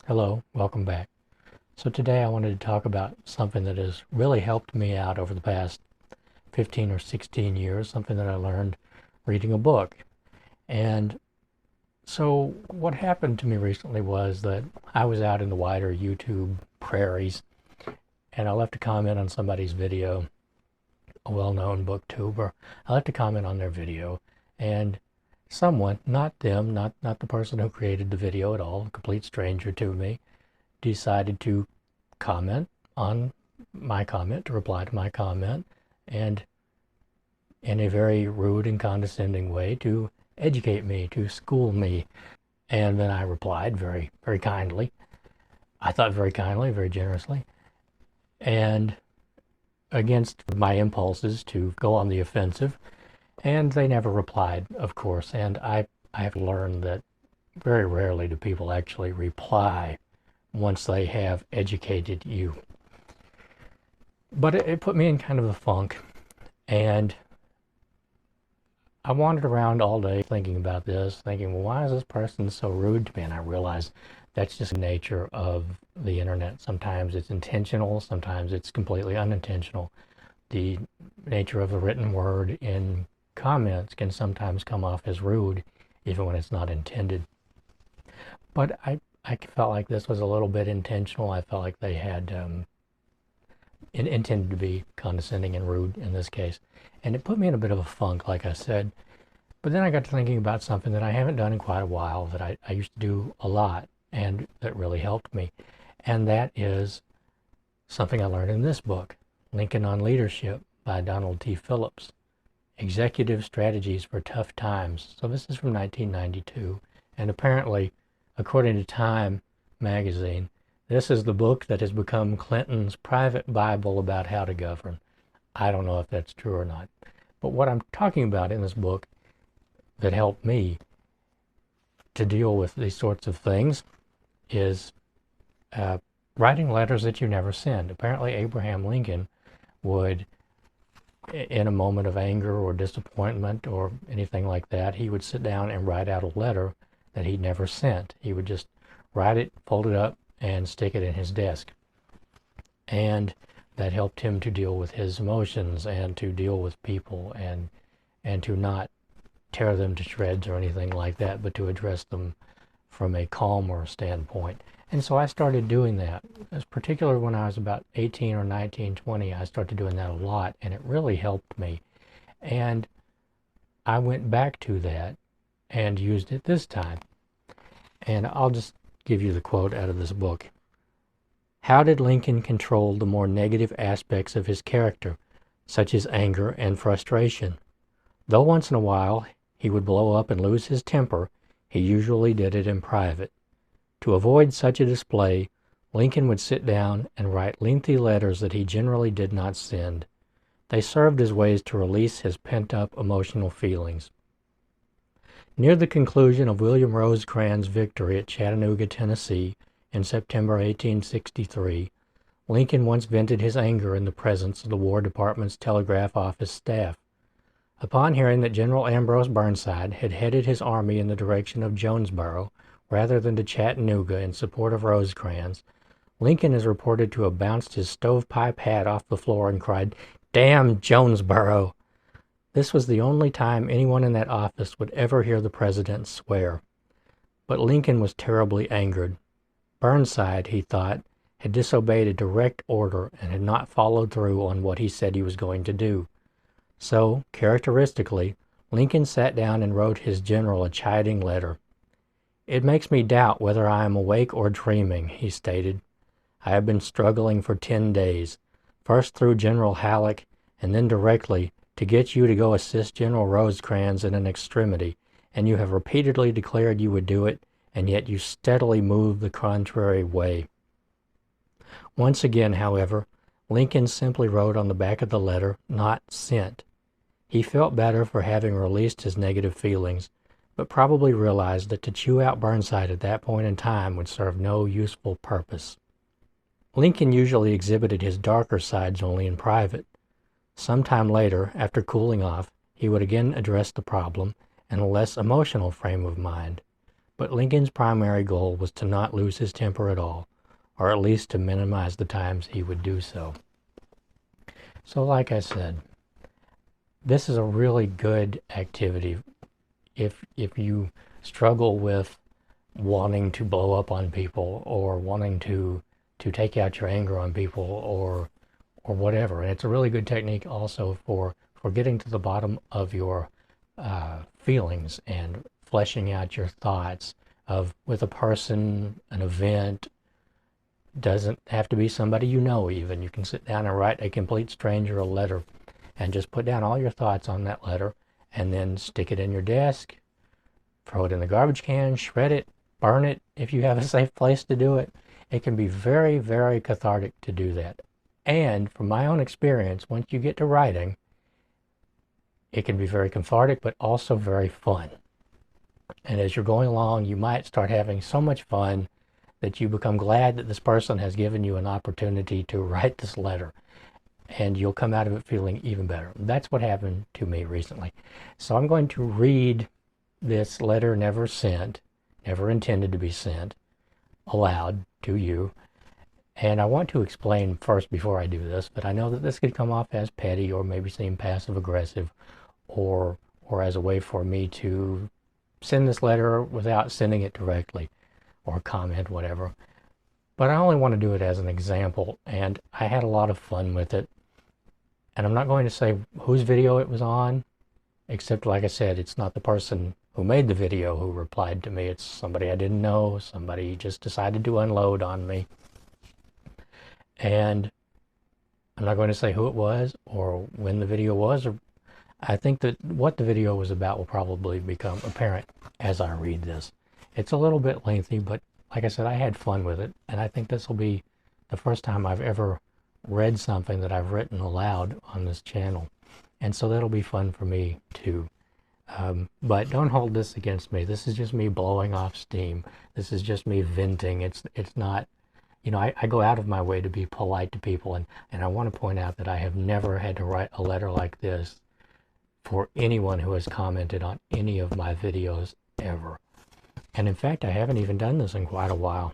Hello, welcome back. So today I wanted to talk about something that has really helped me out over the past 15 or 16 years, something that I learned reading a book. And so what happened to me recently was that I was out in the wider YouTube prairies and I left a comment on somebody's video, a well-known booktuber. I left a comment on their video and someone, not them, not the person who created the video at all, a complete stranger to me, decided to comment on my comment, to reply to my comment, and in a very rude and condescending way to educate me, to school me. And then I replied very, very kindly. I thought very kindly, very generously, and against my impulses to go on the offensive. And they never replied, of course. And I have learned that very rarely do people actually reply once they have educated you. But it put me in kind of a funk, and I wandered around all day thinking about this, thinking, well, why is this person so rude to me? And I realized that's just the nature of the internet. Sometimes it's intentional, sometimes it's completely unintentional. The nature of the written word in comments can sometimes come off as rude, even when it's not intended. But I felt like this was a little bit intentional. I felt like they had intended to be condescending and rude in this case. And it put me in a bit of a funk, like I said. But then I got to thinking about something that I haven't done in quite a while, that I used to do a lot, and that really helped me. And that is something I learned in this book, Lincoln on Leadership by Donald T. Phillips. Executive Strategies for Tough Times. So this is from 1992. And apparently, according to Time magazine, this is the book that has become Clinton's private Bible about how to govern. I don't know if that's true or not. But what I'm talking about in this book that helped me to deal with these sorts of things is writing letters that you never send. Apparently Abraham Lincoln would, in a moment of anger or disappointment or anything like that, he would sit down and write out a letter that he never sent. He would just write it, fold it up, and stick it in his desk. And that helped him to deal with his emotions and to deal with people and to not tear them to shreds or anything like that, but to address them from a calmer standpoint. And so I started doing that. As particularly when I was about 18 or 19, 20, I started doing that a lot, and it really helped me. And I went back to that and used it this time. And I'll just give you the quote out of this book. How did Lincoln control the more negative aspects of his character, such as anger and frustration? Though once in a while he would blow up and lose his temper, he usually did it in private. To avoid such a display, Lincoln would sit down and write lengthy letters that he generally did not send. They served as ways to release his pent-up emotional feelings. Near the conclusion of William Rosecrans' victory at Chattanooga, Tennessee, in September 1863, Lincoln once vented his anger in the presence of the War Department's telegraph office staff. Upon hearing that General Ambrose Burnside had headed his army in the direction of Jonesboro rather than to Chattanooga in support of Rosecrans, Lincoln is reported to have bounced his stovepipe hat off the floor and cried, "Damn Jonesboro!" This was the only time anyone in that office would ever hear the president swear. But Lincoln was terribly angered. Burnside, he thought, had disobeyed a direct order and had not followed through on what he said he was going to do. So, characteristically, Lincoln sat down and wrote his general a chiding letter. "It makes me doubt whether I am awake or dreaming," he stated. "I have been struggling for 10 days, first through General Halleck and then directly to get you to go assist General Rosecrans in an extremity, and you have repeatedly declared you would do it, and yet you steadily move the contrary way." Once again, however, Lincoln simply wrote on the back of the letter, "Not sent." He felt better for having released his negative feelings, but probably realized that to chew out Burnside at that point in time would serve no useful purpose. Lincoln usually exhibited his darker sides only in private. Some time later, after cooling off, he would again address the problem in a less emotional frame of mind. but Lincoln's primary goal was to not lose his temper at all, or at least to minimize the times he would do so. So like I said, this is a really good activity if you struggle with wanting to blow up on people, or wanting to take out your anger on people, or whatever. And it's a really good technique also for getting to the bottom of your feelings and fleshing out your thoughts of with a person, an event. Doesn't have to be somebody you know. Even you can sit down and write a complete stranger a letter and just put down all your thoughts on that letter, and then stick it in your desk, throw it in the garbage can, shred it, burn it if you have a safe place to do it. It can be very, very cathartic to do that. And from my own experience, once you get to writing, it can be very cathartic, but also very fun. And as you're going along, you might start having so much fun that you become glad that this person has given you an opportunity to write this letter. And you'll come out of it feeling even better. That's what happened to me recently. So I'm going to read this letter never sent, never intended to be sent, aloud to you. And I want to explain first before I do this, but I know that this could come off as petty, or maybe seem passive aggressive, or as a way for me to send this letter without sending it directly, or comment, whatever. But I only want to do it as an example, and I had a lot of fun with it. And I'm not going to say whose video it was on, except, like I said, it's not the person who made the video who replied to me. It's somebody I didn't know, somebody just decided to unload on me. And I'm not going to say who it was or when the video was. Or I think that what the video was about will probably become apparent as I read this. It's a little bit lengthy, but like I said, I had fun with it. And I think this will be the first time I've ever read something that I've written aloud on this channel. And so that'll be fun for me too. But don't hold this against me. This is just me blowing off steam. This is just me venting. It's not, you know, I go out of my way to be polite to people. And I want to point out that I have never had to write a letter like this for anyone who has commented on any of my videos ever. And in fact, I haven't even done this in quite a while.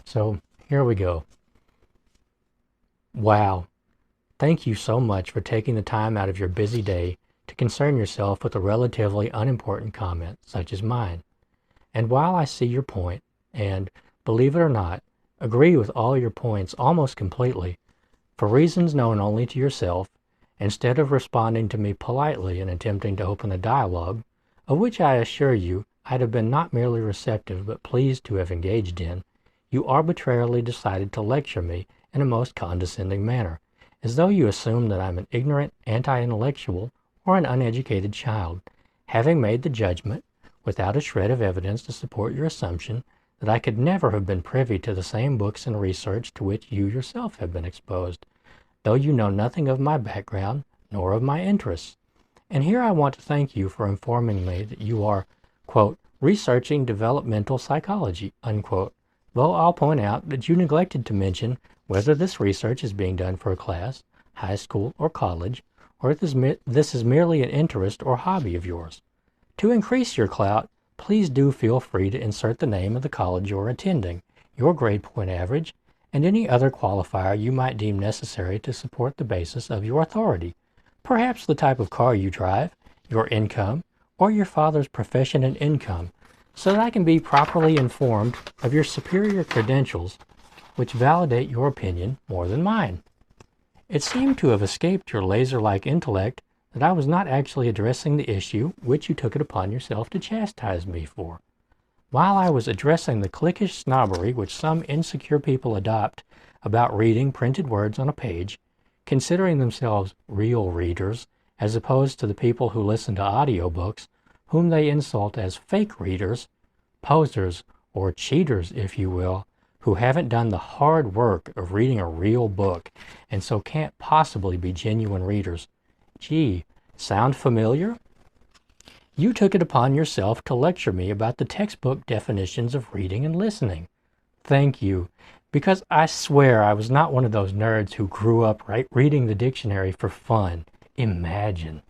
So here we go. Wow. Thank you so much for taking the time out of your busy day to concern yourself with a relatively unimportant comment such as mine. And while I see your point, and, believe it or not, agree with all your points almost completely, for reasons known only to yourself, instead of responding to me politely and attempting to open a dialogue, of which I assure you I'd have been not merely receptive but pleased to have engaged in, you arbitrarily decided to lecture me in a most condescending manner, as though you assume that I'm an ignorant, anti-intellectual, or an uneducated child, having made the judgment, without a shred of evidence to support your assumption, that I could never have been privy to the same books and research to which you yourself have been exposed, though you know nothing of my background, nor of my interests. And here I want to thank you for informing me that you are, quote, researching developmental psychology, unquote, though I'll point out that you neglected to mention whether this research is being done for a class, high school, or college, or if this is merely an interest or hobby of yours. To increase your clout, please do feel free to insert the name of the college you're attending, your grade point average, and any other qualifier you might deem necessary to support the basis of your authority, perhaps the type of car you drive, your income, or your father's profession and income, so that I can be properly informed of your superior credentials, which validate your opinion more than mine. It seemed to have escaped your laser-like intellect that I was not actually addressing the issue which you took it upon yourself to chastise me for. While I was addressing the cliquish snobbery which some insecure people adopt about reading printed words on a page, considering themselves real readers, as opposed to the people who listen to audiobooks, whom they insult as fake readers, posers, or cheaters, if you will, who haven't done the hard work of reading a real book, and so can't possibly be genuine readers. Gee, sound familiar? You took it upon yourself to lecture me about the textbook definitions of reading and listening. Thank you, because I swear I was not one of those nerds who grew up reading the dictionary for fun. Imagine.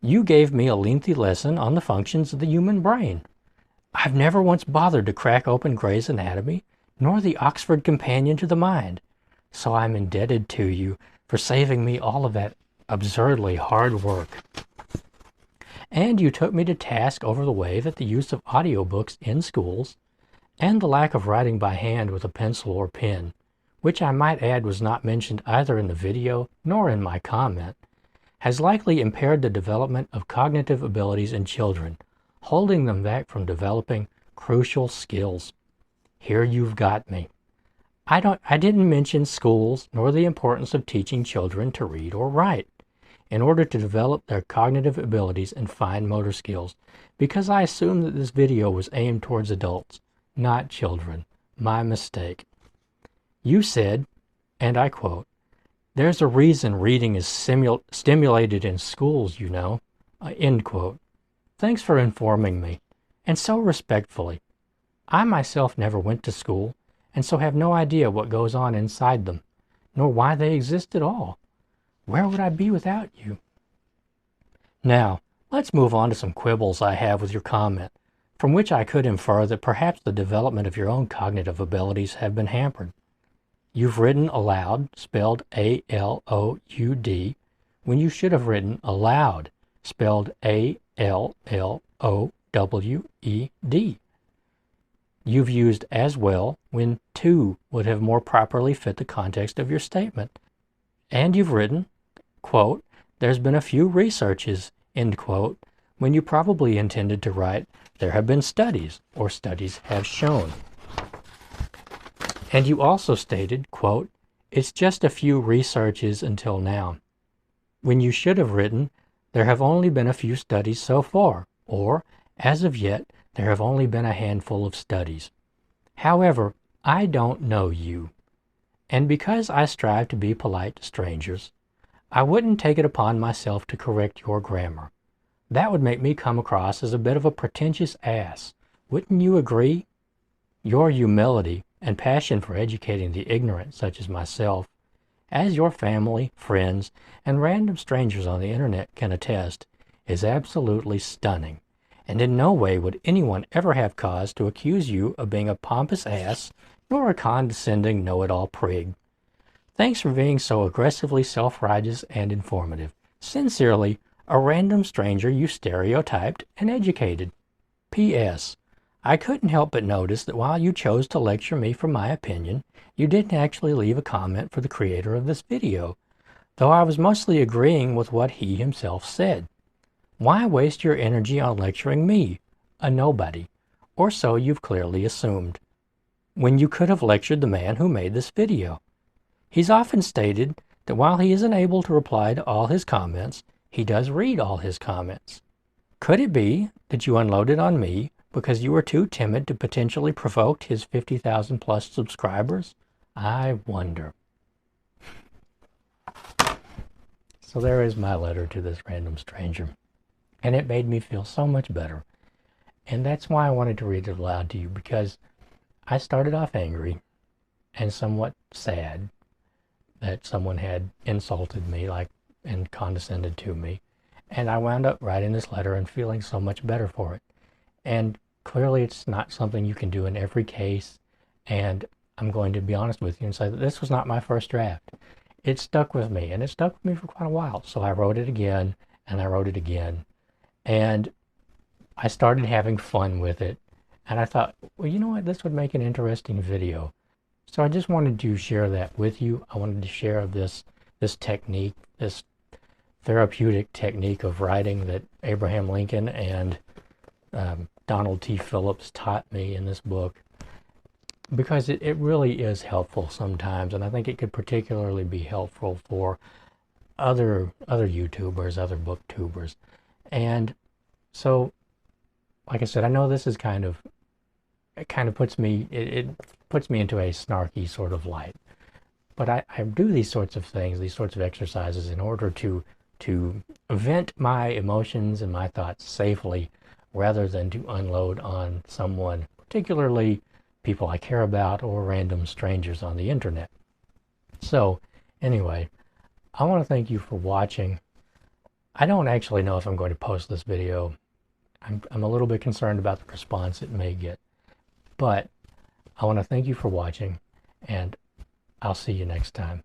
You gave me a lengthy lesson on the functions of the human brain. I've never once bothered to crack open Gray's Anatomy, nor the Oxford Companion to the Mind, so I'm indebted to you for saving me all of that absurdly hard work. And you took me to task over the way that the use of audiobooks in schools, and the lack of writing by hand with a pencil or pen, which I might add was not mentioned either in the video nor in my comment, has likely impaired the development of cognitive abilities in children, holding them back from developing crucial skills. Here you've got me. I didn't mention schools nor the importance of teaching children to read or write in order to develop their cognitive abilities and fine motor skills, because I assumed that this video was aimed towards adults, not children. My mistake. You said, and I quote, "There's a reason reading is stimulated in schools, you know," end quote. Thanks for informing me, and so respectfully. I myself never went to school, and so have no idea what goes on inside them, nor why they exist at all. Where would I be without you? Now, let's move on to some quibbles I have with your comment, from which I could infer that perhaps the development of your own cognitive abilities have been hampered. You've written aloud, spelled A-L-O-U-D, when you should have written aloud, spelled A-L-L-O-W-E-D. You've used as well when to would have more properly fit the context of your statement. And you've written, quote, "There's been a few researches," end quote, when you probably intended to write, "There have been studies," or "studies have shown." And you also stated, quote, "It's just a few researches until now," when you should have written, "There have only been a few studies so far," or "As of yet, there have only been a handful of studies." However, I don't know you, and because I strive to be polite to strangers, I wouldn't take it upon myself to correct your grammar. That would make me come across as a bit of a pretentious ass. Wouldn't you agree? Your humility and passion for educating the ignorant, such as myself, as your family, friends, and random strangers on the internet can attest, is absolutely stunning, and in no way would anyone ever have cause to accuse you of being a pompous ass nor a condescending know-it-all prig. Thanks for being so aggressively self-righteous and informative. Sincerely, a random stranger you stereotyped and educated. P.S. I couldn't help but notice that while you chose to lecture me for my opinion, you didn't actually leave a comment for the creator of this video, though I was mostly agreeing with what he himself said. Why waste your energy on lecturing me, a nobody, or so you've clearly assumed, when you could have lectured the man who made this video? He's often stated that while he isn't able to reply to all his comments, he does read all his comments. Could it be that you unloaded on me because you were too timid to potentially provoke his 50,000 plus subscribers? I wonder. So there is my letter to this random stranger, and it made me feel so much better. And that's why I wanted to read it aloud to you, because I started off angry and somewhat sad that someone had insulted me and condescended to me, and I wound up writing this letter and feeling so much better for it. And clearly it's not something you can do in every case, and I'm going to be honest with you and say that this was not my first draft. It stuck with me, and it stuck with me for quite a while. So I wrote it again, and I wrote it again, and I started having fun with it, and I thought, well, you know what, this would make an interesting video. So I just wanted to share that with you. I wanted to share this technique, this therapeutic technique of writing that Abraham Lincoln and Donald T. Phillips taught me in this book, because it really is helpful sometimes, and I think it could particularly be helpful for other YouTubers, other booktubers. And so, like I said, I know this is it puts me into a snarky sort of light, but I do these sorts of things, these sorts of exercises, in order to vent my emotions and my thoughts safely, rather than to unload on someone, particularly people I care about or random strangers on the internet. So anyway, I want to thank you for watching. I don't actually know if I'm going to post this video I'm a little bit concerned about the response it may get. But I want to thank you for watching, and I'll see you next time.